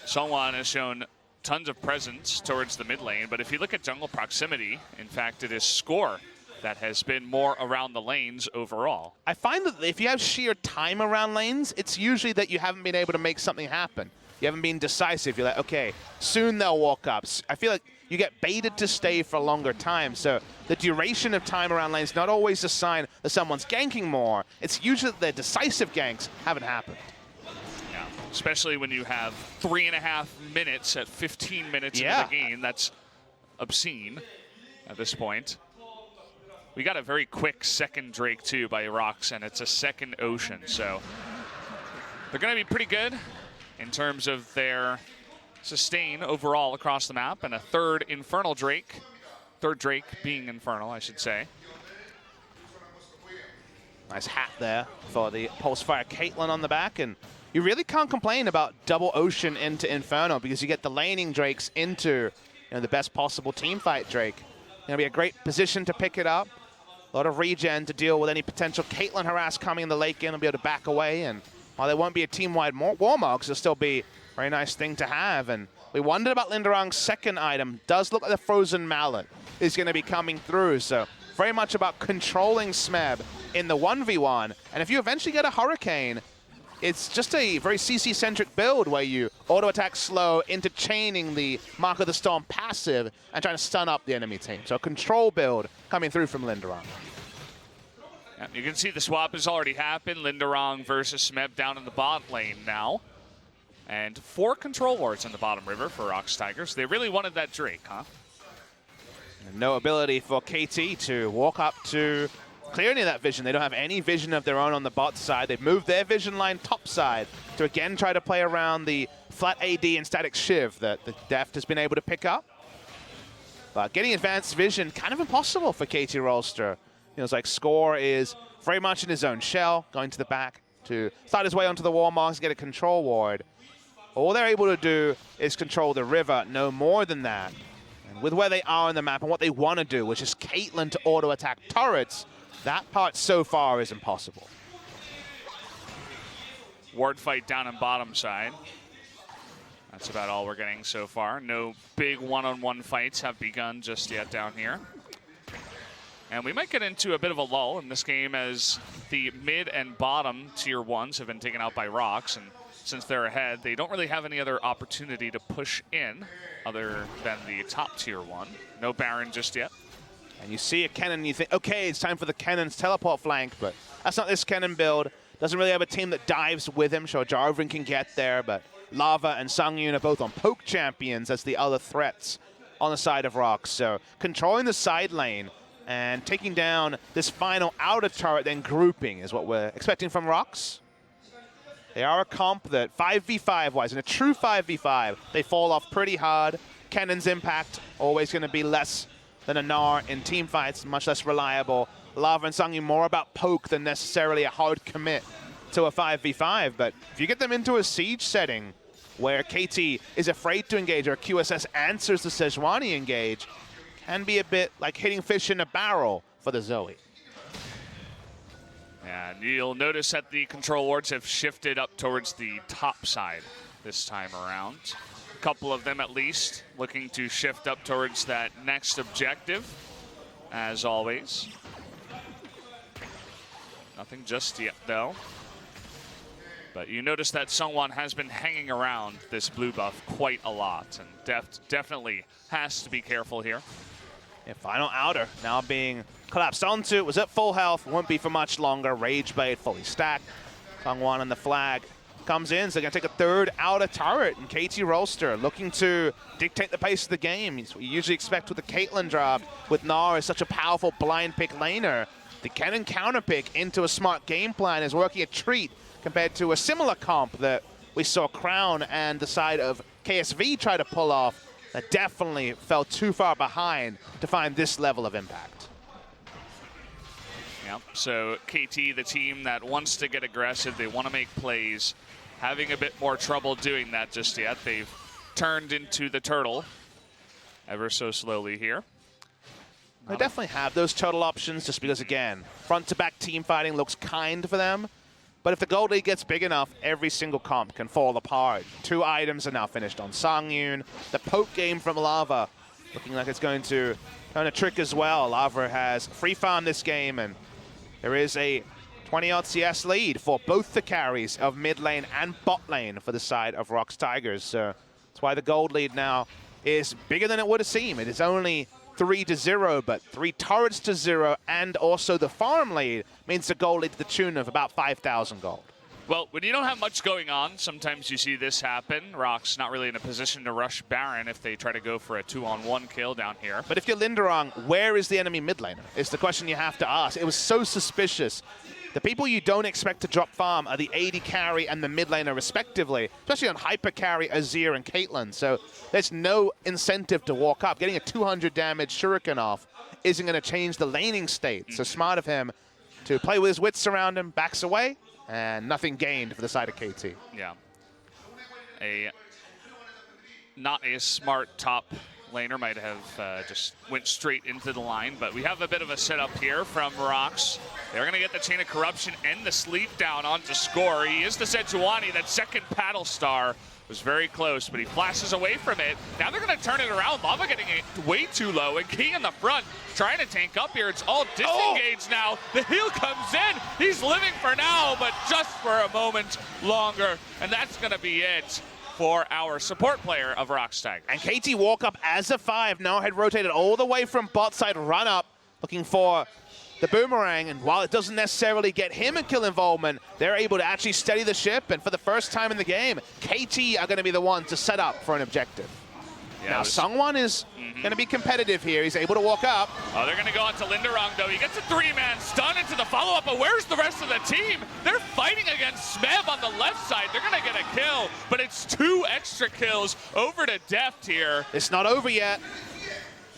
SeongHwan has shown tons of presence towards the mid lane, but if you look at jungle proximity, in fact, it is Score that has been more around the lanes overall. I find that if you have sheer time around lanes, it's usually that you haven't been able to make something happen. You haven't been decisive. You're like, okay, soon they'll walk up. I feel like you get baited to stay for a longer time. So the duration of time around lanes is not always a sign that someone's ganking more. It's usually that their decisive ganks haven't happened. Yeah, especially when you have 3.5 minutes at 15 minutes into the game. That's obscene at this point. We got a very quick second Drake, too, by ROX, and it's a second Ocean. So they're going to be pretty good in terms of their sustain overall across the map, and a third Infernal Drake. Third Drake being Infernal, I should say. Nice hat there for the Pulsefire Caitlyn on the back, and you really can't complain about double Ocean into Inferno because you get the laning Drakes into the best possible team fight Drake. Going to be a great position to pick it up. A lot of regen to deal with any potential Caitlyn harass coming in the late game and be able to back away. And while there won't be a team-wide Warmogs, it'll still be a very nice thing to have. And we wondered about Lindarang's second item. Does look like the Frozen Mallet is going to be coming through. So very much about controlling Smeb in the 1v1. And if you eventually get a Hurricane, it's just a very CC-centric build where you auto-attack slow into chaining the Mark of the Storm passive and trying to stun up the enemy team. So a control build coming through from Lindarang. Yeah, you can see the swap has already happened. Lindarang versus Smeb down in the bot lane now. And 4 control wards in the bottom river for ROX Tigers. They really wanted that Drake, huh? And no ability for KT to walk up to clear any of that vision. They don't have any vision of their own on the bot side. They've moved their vision line top side to again try to play around the flat AD and static Shiv that the Deft has been able to pick up. But getting advanced vision, kind of impossible for KT Rolster. It's like Score is very much in his own shell, going to the back to start his way onto the Warmogs, get a control ward. All they're able to do is control the river, no more than that. And with where they are on the map and what they want to do, which is Caitlyn to auto-attack turrets, that part so far is impossible. Ward fight down on bottom side. That's about all we're getting so far. No big one-on-one fights have begun just yet down here. And we might get into a bit of a lull in this game as the mid and bottom tier 1s have been taken out by ROX. And since they're ahead, they don't really have any other opportunity to push in other than the top tier 1. No Baron just yet. And you see a Kennen and you think, okay, it's time for the Kennen's teleport flank, but that's not this Kennen build. Doesn't really have a team that dives with him. Sure, Jarvan can get there, but Lava and Sangyoon are both on poke champions as the other threats on the side of ROX. So controlling the side lane and taking down this final outer turret, then grouping is what we're expecting from ROX. They are a comp that 5v5-wise, in a true 5v5, they fall off pretty hard. Kennen's impact always going to be less than a Gnar in team fights, much less reliable. Lava and Sangyoon more about poke than necessarily a hard commit to a 5v5. But if you get them into a siege setting where KT is afraid to engage or QSS answers the Sejuani engage, can be a bit like hitting fish in a barrel for the Zoe. And you'll notice that the control wards have shifted up towards the top side this time around. A couple of them at least looking to shift up towards that next objective, as always. Nothing just yet, though. But you notice that SeongHwan has been hanging around this blue buff quite a lot, and Deft definitely has to be careful here. Yeah, final outer now being collapsed onto. It was at full health, won't be for much longer. Rage Blade fully stacked. SeongHwan and the flag comes in, so they're going to take a third outer turret. And KT Rolster looking to dictate the pace of the game. It's what you usually expect with the Caitlyn drop. With Gnar as such a powerful blind pick laner, the Kennen counter pick into a smart game plan is working a treat compared to a similar comp that we saw Crown and the side of KSV try to pull off. That definitely fell too far behind to find this level of impact. Yeah, so KT, the team that wants to get aggressive, they want to make plays, having a bit more trouble doing that just yet. They've turned into the turtle ever so slowly here. They definitely have those turtle options just because, again, front-to-back team fighting looks kind for them. But if the gold lead gets big enough, every single comp can fall apart. 2 items are now finished on Sangyoon. The poke game from Lava looking like it's going to kind of trick as well. Lava has free farm this game, and there is a 20-odd CS lead for both the carries of mid lane and bot lane for the side of ROX Tigers. So that's why the gold lead now is bigger than it would have seemed. It is only 3-0, but 3 turrets to 0, and also the farm lead means the gold lead to the tune of about 5,000 gold. Well, when you don't have much going on, sometimes you see this happen. ROX not really in a position to rush Baron if they try to go for a 2-on-1 kill down here. But if you're Lindarang, where is the enemy mid laner? Is the question you have to ask. It was so suspicious. The people you don't expect to drop farm are the AD carry and the mid laner respectively, especially on hyper carry Azir and Caitlyn. So there's no incentive to walk up. Getting a 200 damage shuriken off isn't going to change the laning state. So smart of him to play with his wits around him, backs away, and nothing gained for the side of KT. Yeah. Not a smart top laner might have just went straight into the line, but we have a bit of a setup here from ROX. They're going to get the Chain of Corruption and the Sleep down onto score. He is the Sejuani, that second paddle star. Was very close, but he flashes away from it. Now they're going to turn it around. Lava getting it way too low, and Key in the front trying to tank up here. It's all disengaged now. The heal comes in. He's living for now, but just for a moment longer, and that's going to be it for our support player of ROX Tigers. And KT walk up as a 5. Now had rotated all the way from bot side, run up, looking for the boomerang, and while it doesn't necessarily get him a kill involvement, they're able to actually steady the ship, and for the first time in the game, KT are going to be the ones to set up for an objective. Yeah, now, SeongHwan is going to be competitive here. He's able to walk up. Oh, they're going to go on to Lindarang, though. He gets a 3-man stun into the follow-up, but where's the rest of the team? They're fighting against Smeb on the left side. They're going to get a kill, but it's 2 extra kills over to Deft here. It's not over yet.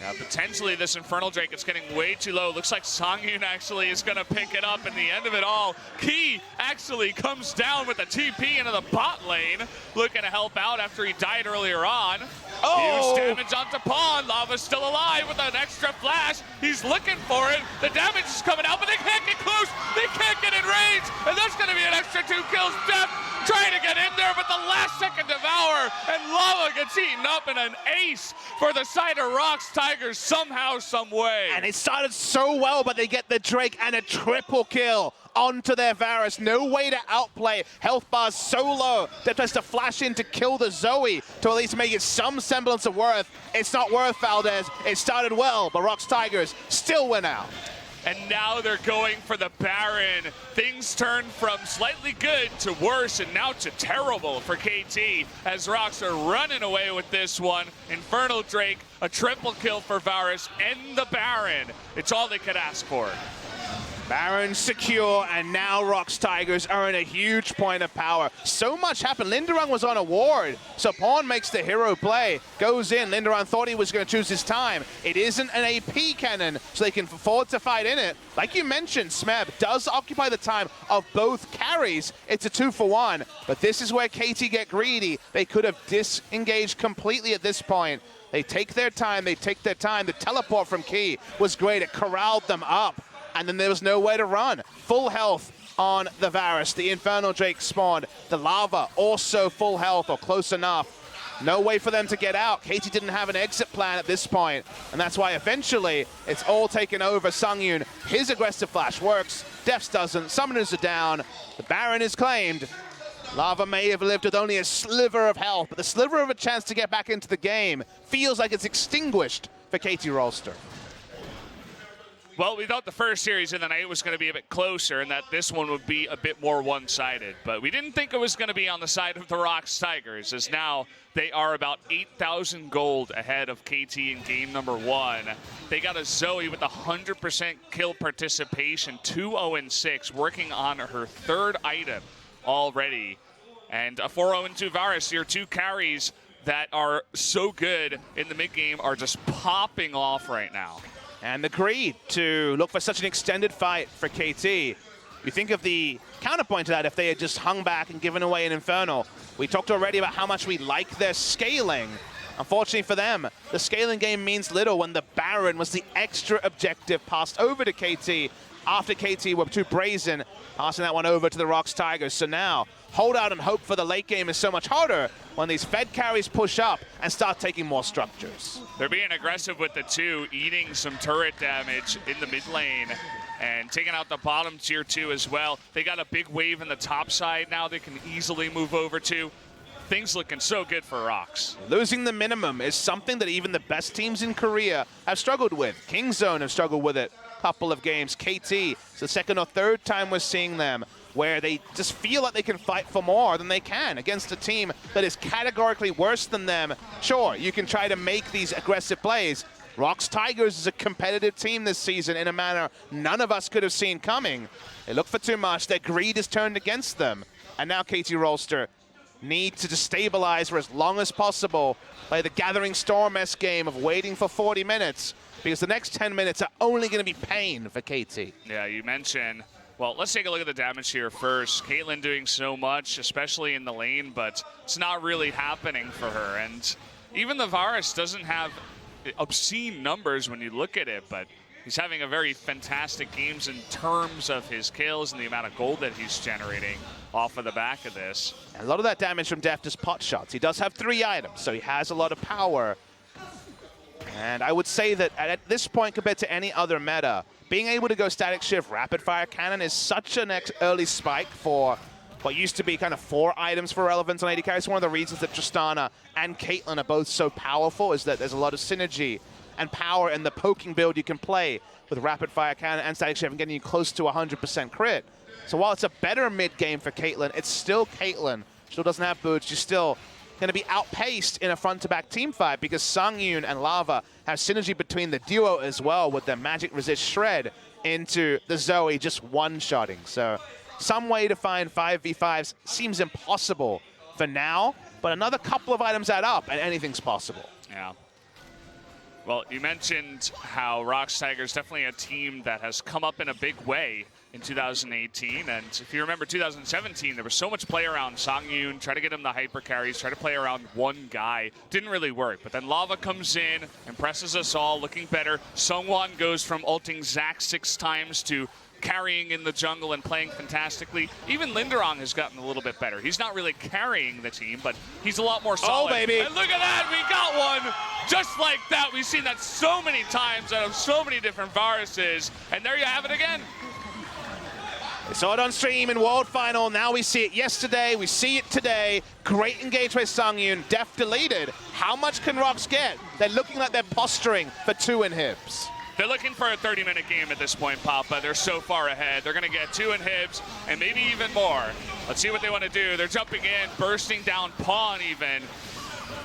Yeah, potentially this Infernal Drake is getting way too low. Looks like Sangyoon actually is going to pick it up in the end of it all. Key actually comes down with a TP into the bot lane, looking to help out after he died earlier on. Huge damage onto Pawn. Lava's still alive with an extra flash. He's looking for it. The damage is coming out, but they can't get close. They can't get in range, and that's going to be an extra 2 kills. Deft trying to get in there, but the last second devour, and Lava gets eaten up in an ace for the side of ROX Tigers somehow, some way. And it started so well, but they get the Drake and a triple kill onto their Varus. No way to outplay. Health bar's so low. Deft has to flash in to kill the Zoe to at least make it some semblance of worth. It's not worth, Valdez. It started well, but ROX Tigers still win out. And now they're going for the Baron. Things turn from slightly good to worse and now to terrible for KT as ROX are running away with this one. Infernal Drake, a triple kill for Varus, and the Baron. It's all they could ask for. Baron secure, and now ROX Tigers are in a huge point of power. So much happened. Lindarang was on a ward, so Pawn makes the hero play, goes in. Lindarang thought he was going to choose his time. It isn't an AP cannon, so they can afford to fight in it. Like you mentioned, Smeb does occupy the time of both carries. It's a 2-for-1, but this is where KT get greedy. They could have disengaged completely at this point. They take their time, they take their time. The teleport from Key was great. It corralled them up. And then there was nowhere to run. Full health on the Varus. The Infernal Drake spawned. The Lava also full health or close enough. No way for them to get out. KT didn't have an exit plan at this point, and that's why eventually it's all taken over. Sangyoon, his aggressive flash works. Deft's doesn't. Summoners are down. The Baron is claimed. Lava may have lived with only a sliver of health, but the sliver of a chance to get back into the game feels like it's extinguished for KT Rolster. Well, we thought the first series of the night was going to be a bit closer and that this one would be a bit more one-sided. But we didn't think it was going to be on the side of the ROX Tigers, as now they are about 8,000 gold ahead of KT in game number 1. They got a Zoe with 100% kill participation, 2-0-6, working on her 3rd item already. And a 4-0-2 Varus, your 2 carries that are so good in the mid-game are just popping off right now. And the greed to look for such an extended fight for KT. You think of the counterpoint to that if they had just hung back and given away an Infernal. We talked already about how much we like their scaling. Unfortunately for them, the scaling game means little when the Baron was the extra objective passed over to KT after KT were too brazen, passing that one over to the ROX Tigers. So now, hold out and hope for the late game is so much harder when these Fed carries push up and start taking more structures. They're being aggressive with the 2, eating some turret damage in the mid lane and taking out the bottom tier 2 as well. They got a big wave in the top side now they can easily move over to. Things looking so good for ROX. Losing the minimum is something that even the best teams in Korea have struggled with. Kingzone have struggled with it a couple of games. KT, it's the 2nd or 3rd time we're seeing them, where they just feel like they can fight for more than they can against a team that is categorically worse than them. Sure, you can try to make these aggressive plays. ROX Tigers is a competitive team this season in a manner none of us could have seen coming. They look for too much. Their greed is turned against them. And now KT Rolster need to destabilize for as long as possible, play the Gathering Storm-esque game of waiting for 40 minutes, because the next 10 minutes are only going to be pain for KT. Yeah, you mentioned Well, let's take a look at the damage here first. Caitlyn doing so much, especially in the lane, but it's not really happening for her. And even the Varus doesn't have obscene numbers when you look at it, but he's having a very fantastic games in terms of his kills and the amount of gold that he's generating off of the back of this. And a lot of that damage from Deft is pot shots. He does have 3 items, so he has a lot of power. And I would say that at this point, compared to any other meta, being able to go static shift rapid fire cannon is such an early spike for what used to be kind of 4 items for relevance on AD carry. It's one of the reasons that Tristana and Caitlyn are both so powerful, is that there's a lot of synergy and power in the poking build you can play with rapid fire cannon and static shift and getting you close to 100% crit. So while it's a better mid game for Caitlyn, it's still Caitlyn. She still doesn't have boots. She's still going to be outpaced in a front-to-back team fight because Sangyoon and Lava have synergy between the duo as well with their magic resist shred into the Zoe just one-shotting. So some way to find 5v5s seems impossible for now, but another couple of items add up and anything's possible. Yeah. Well, you mentioned how ROX Tigers definitely a team that has come up in a big way in 2018, and if you remember 2017, there was so much play around Sangyoon, try to get him the hyper carries, try to play around one guy. Didn't really work, but then Lava comes in, impresses us all, looking better. SeongHwan goes from ulting Zac 6 times to carrying in the jungle and playing fantastically. Even Lindarang has gotten a little bit better. He's not really carrying the team, but he's a lot more solid. Oh, baby. And look at that, we got one just like that. We've seen that so many times out of so many different Varuses, and there you have it again. We saw it on stream in World Final. Now we see it yesterday. We see it today. Great engage with Sangyoon. Deft deleted. How much can ROX get? They're looking like they're posturing for 2 inhibs. They're looking for a 30-minute game at this point, Papa. They're so far ahead. They're going to get 2 inhibs and maybe even more. Let's see what they want to do. They're jumping in, bursting down Pawn even.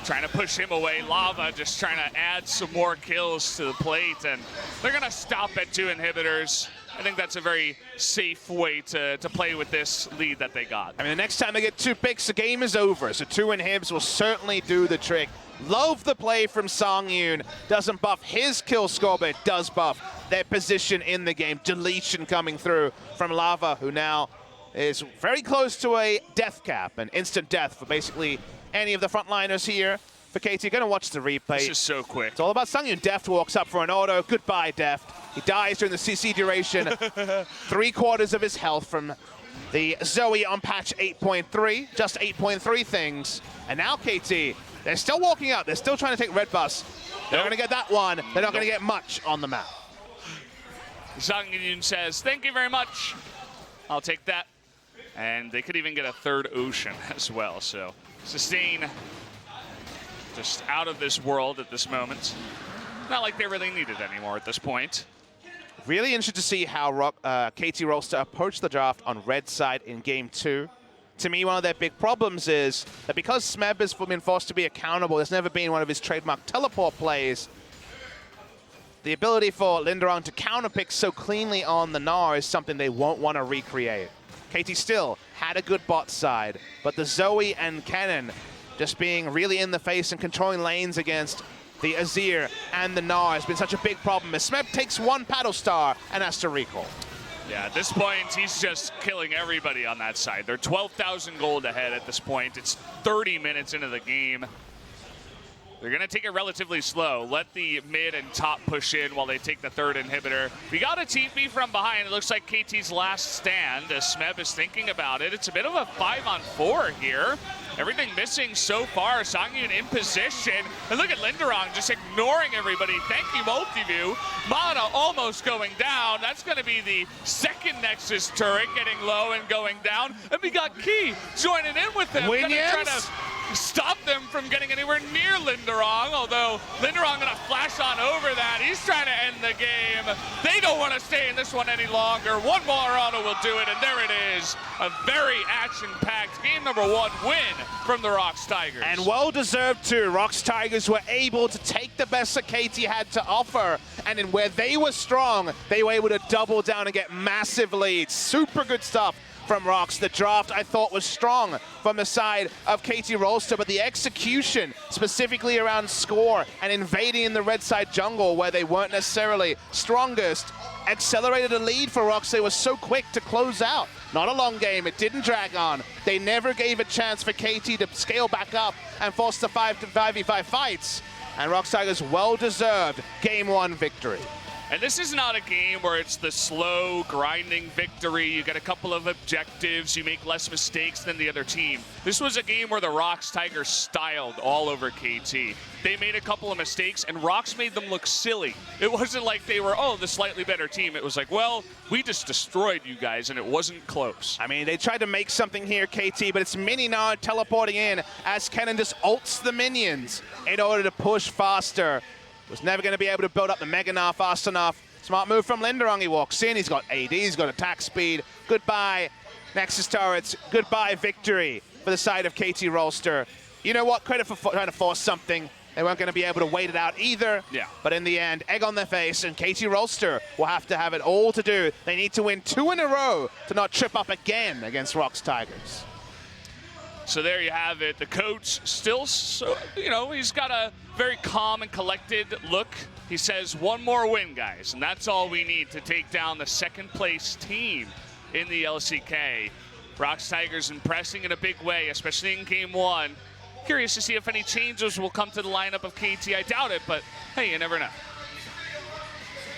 Trying to push him away. Lava just trying to add some more kills to the plate. And they're going to stop at 2 inhibitors. I think that's a very safe way to play with this lead that they got. I mean, the next time they get 2 picks, the game is over. So 2 inhibs will certainly do the trick. Love the play from Sangyoon. Doesn't buff his kill score, but it does buff their position in the game. Deletion coming through from Lava, who now is very close to a death cap, an instant death for basically any of the frontliners here. For KT, you're going to watch the replay. This is so quick. It's all about Sangyoon. Deft walks up for an auto. Goodbye, Deft. He dies during the CC duration. 3/4 of his health from the Zoe on patch 8.3. Just 8.3 things. And now KT, they're still walking out. They're still trying to take red bus. They're going to get that one. They're not going to get much on the map. Sangyoon says, thank you very much. I'll take that. And they could even get a 3rd ocean as well. So sustain just out of this world at this moment. Not like they really need it anymore at this point. Really interested to see how KT Rolster approach the draft on red side in game 2. To me, one of their big problems is that because Smeb has been forced to be accountable, there's never been one of his trademark teleport plays. The ability for Lindarang to counterpick so cleanly on the Gnar is something they won't want to recreate. KT still had a good bot side, but the Zoe and Kennen just being really in the face and controlling lanes against the Azir and the Gnar has been such a big problem as Smeb takes 1 paddle star and has to recall. Yeah, at this point, he's just killing everybody on that side. They're 12,000 gold ahead at this point. It's 30 minutes into the game. They're going to take it relatively slow. Let the mid and top push in while they take the 3rd inhibitor. We got a TP from behind. It looks like KT's last stand as Smeb is thinking about it. It's a bit of a 5-on-4 here. Everything missing so far. Sangyoon in position. And look at Lindarang just ignoring everybody. Thank you, both of you. Mana almost going down. That's going to be the 2nd Nexus turret getting low and going down. And we got Key joining in with them. Gonna try to stop them from getting anywhere near Lindarang, although Lindarang gonna flash on over that. He's trying to end the game. They don't want to stay in this one any longer. One more auto will do it, and there it is. A very action-packed game number 1 win from the ROX Tigers. And well-deserved too. ROX Tigers were able to take the best that KT had to offer, and in where they were strong, they were able to double down and get massive leads. Super good stuff from ROX. The draft, I thought, was strong from the side of KT Rolster, but the execution, specifically around score and invading in the red side jungle where they weren't necessarily strongest, accelerated a lead for ROX. They were so quick to close out. Not a long game, it didn't drag on. They never gave a chance for KT to scale back up and force the 5v5 fights. And ROX Tigers well-deserved Game 1 victory. And this is not a game where it's the slow, grinding victory. You get a couple of objectives, you make less mistakes than the other team. This was a game where the ROX Tigers styled all over KT. They made a couple of mistakes, and ROX made them look silly. It wasn't like they were, oh, the slightly better team. It was like, well, we just destroyed you guys, and it wasn't close. I mean, they tried to make something here, KT, but it's Gnar teleporting in as Kennen just ults the minions in order to push faster. Was never going to be able to build up the Mega Gnar fast enough. Smart move from Lindarang. He walks in. He's got AD. He's got attack speed. Goodbye, Nexus turrets. Goodbye, victory for the side of KT Rolster. You know what? Credit for trying to force something. They weren't going to be able to wait it out either. Yeah. But in the end, egg on their face, and KT Rolster will have to have it all to do. They need to win 2 in a row to not trip up again against ROX Tigers. So there you have it. The coach still, he's got a very calm and collected look. He says, one more win, guys, and that's all we need to take down the second place team in the LCK. ROX Tigers impressing in a big way, especially in Game 1. Curious to see if any changes will come to the lineup of KT. I doubt it, but hey, you never know.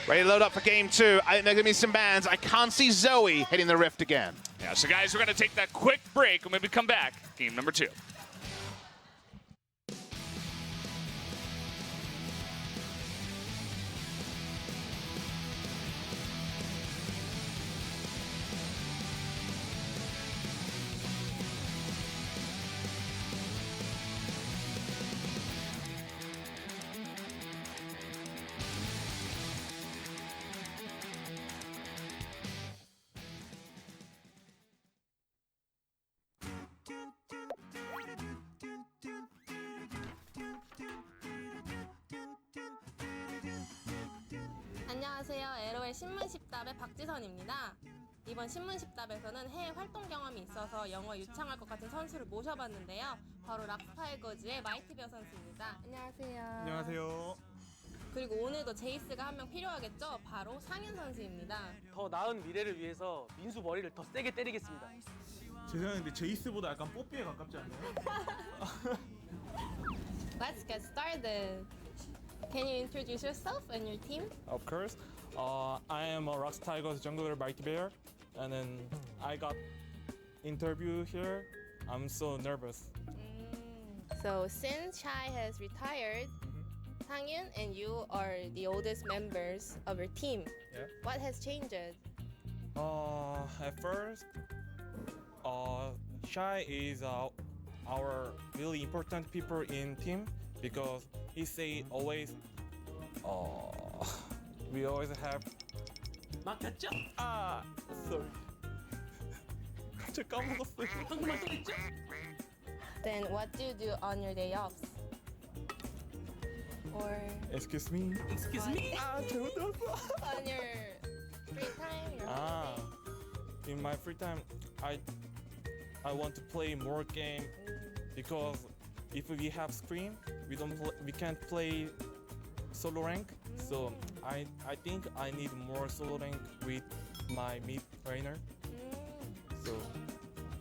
Ready to load up for Game 2. I think there's going to be some bans. I can't see Zoe hitting the rift again. Yeah, so guys, we're going to take that quick break, and when we come back, Game number 2. 안녕하세요. LOL 신문십답의 박지선입니다. 이번 신문십답에서는 해외 활동 경험이 있어서 영어 유창할 것 같은 선수를 모셔봤는데요. 바로 락스 타이거즈의 마이티베어 선수입니다. 안녕하세요. 안녕하세요. 그리고 오늘도 제이스가 한 명 필요하겠죠? 바로 상윤 선수입니다. 더 나은 미래를 위해서 민수 머리를 더 세게 때리겠습니다. 제 생각인데 제이스보다 약간 뽀삐에 가깝지 않나요? Let's get started. Can you introduce yourself and your team? Of course. I am a ROX Tigers jungler Mighty Bear, and then I got interview here. I'm so nervous. So since Chai has retired, Sangyoon and you are the oldest members of your team. Yeah. What has changed? At first, Shai is our really important people in team because he say always, we always have. 막혔죠? Sorry. 갑자기 까먹었어요. 방금 말씀했죠? Then what do you do on your day offs? Or Excuse me. Excuse me? 잘못 들었어. on your free time? Your holiday? In my free time, I want to play more game because if we have screen, we can't play solo rank. So I think I need more solo rank with my mid trainer. So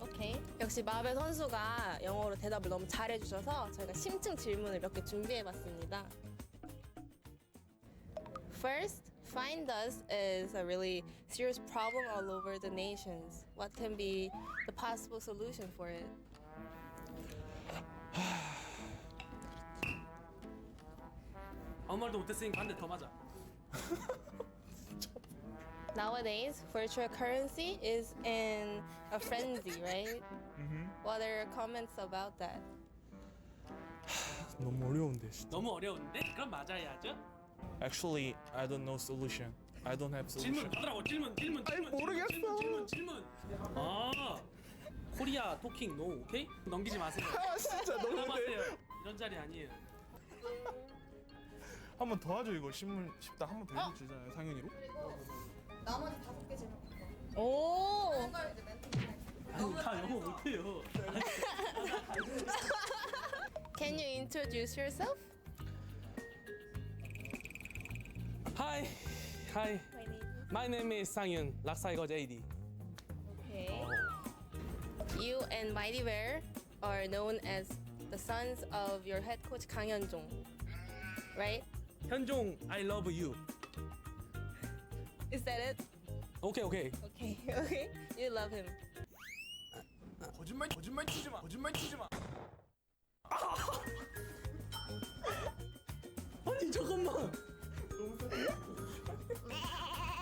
오케이. 역시 마베 선수가 영어로 대답을 너무 잘해주셔서 저희가 심층 질문을 몇 개 준비해봤습니다. First, Find Dust is a really serious problem all over the nations. What can be the possible solution for it? 아무 말도 못했으니까 한 대 더 맞아. Nowadays, virtual currency is in a frenzy, right? What are your comments about that? 너무 어려운데 진짜. 너무 어려운데? 그럼 맞아야죠. Actually, I don't know solution. I don't have solution. 질문 하더라고. 질문. 모르겠어. 질문. 코리아 토킹 노 오케이? 넘기지 마세요. 진짜 넘어가세요. 이런 자리 아니에요. 한 번 더 하죠 이거 신문 쉽다 한 번 더 해주잖아요 상윤이로. 나머지 5개 질문. 오! 이걸 이제 멘트 아니 다 영어 못해요. Can you introduce yourself? Hi. My name is Sangyoon, ROX Tigers AD. Okay. You and Mighty Bear are known as the sons of your head coach Kang Hyun-jong, right? 현종, I love you. Is that it? Okay. Okay. You love him. 거짓말 치지 마. 아니 잠깐만.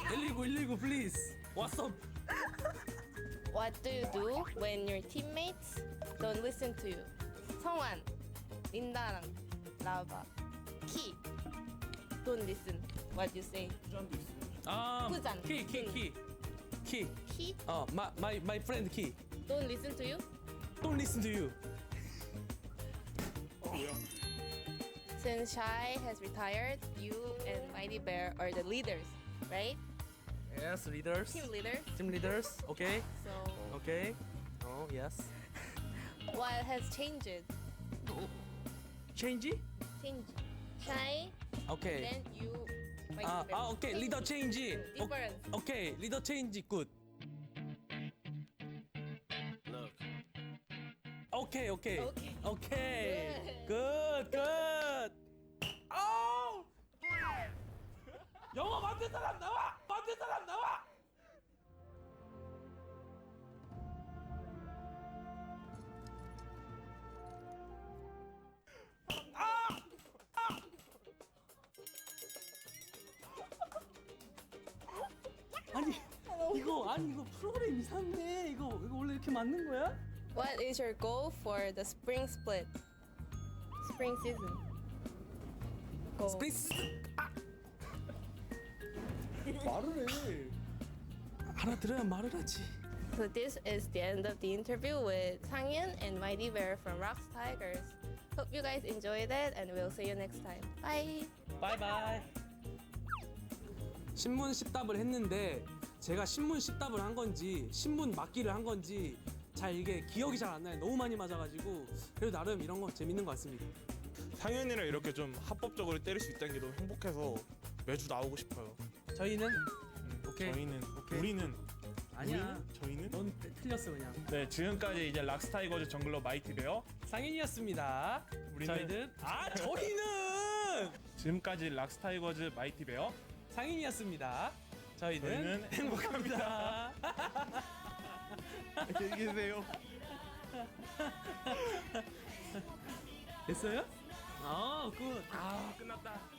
119 please. What's up? What do you do when your teammates don't listen to you? SeongHwan, Lindarang, Lava, Key don't listen. What you say? 부잔. Key. Key My friend Key. don't listen to you? Don't listen to you. Since Shai has retired, you and Mighty Bear are the leaders, right? Yes, leaders. Team leaders. Team leaders. Okay. So Okay. Oh yes. what has changed? Change? Shai, Okay. then you, Mighty Bear. Okay. Leader change. Difference. Okay. Leader change. Good. Okay. Good. Oh! 영어 만든 사람 나와! 아니 이거 프로그램 이상해. 이거 원래 이렇게 맞는 거야? What is your goal for the spring split? Spring season. Goal. 스프리스. 말을 해. 알아들어야 말을 하지. So this is the end of the interview with Sangyoon and Mighty Bear from ROX Tigers. Hope you guys enjoyed it and we'll see you next time. Bye! 바이바이. 신문 10답을 했는데 제가 신문 10답을 한 건지 신문 맞기를 한 건지 잘 이게 기억이 잘 안 나요. 너무 많이 맞아가지고 그래도 나름 이런 거 재밌는 것 같습니다. 상현이랑 이렇게 좀 합법적으로 때릴 수 있다는 게 너무 행복해서 매주 나오고 싶어요. 저희는 오케이. 우리는 아니야. 저희는 넌 틀렸어 그냥. 네, 지금까지 이제 락스 타이거즈 정글러 마이티 베어 상인이었습니다. 저희는 저희는 지금까지 락스 타이거즈 마이티 베어 상인이었습니다. 저희는 행복합니다. 안녕히 계세요. 됐어요? 굿. 끝났다.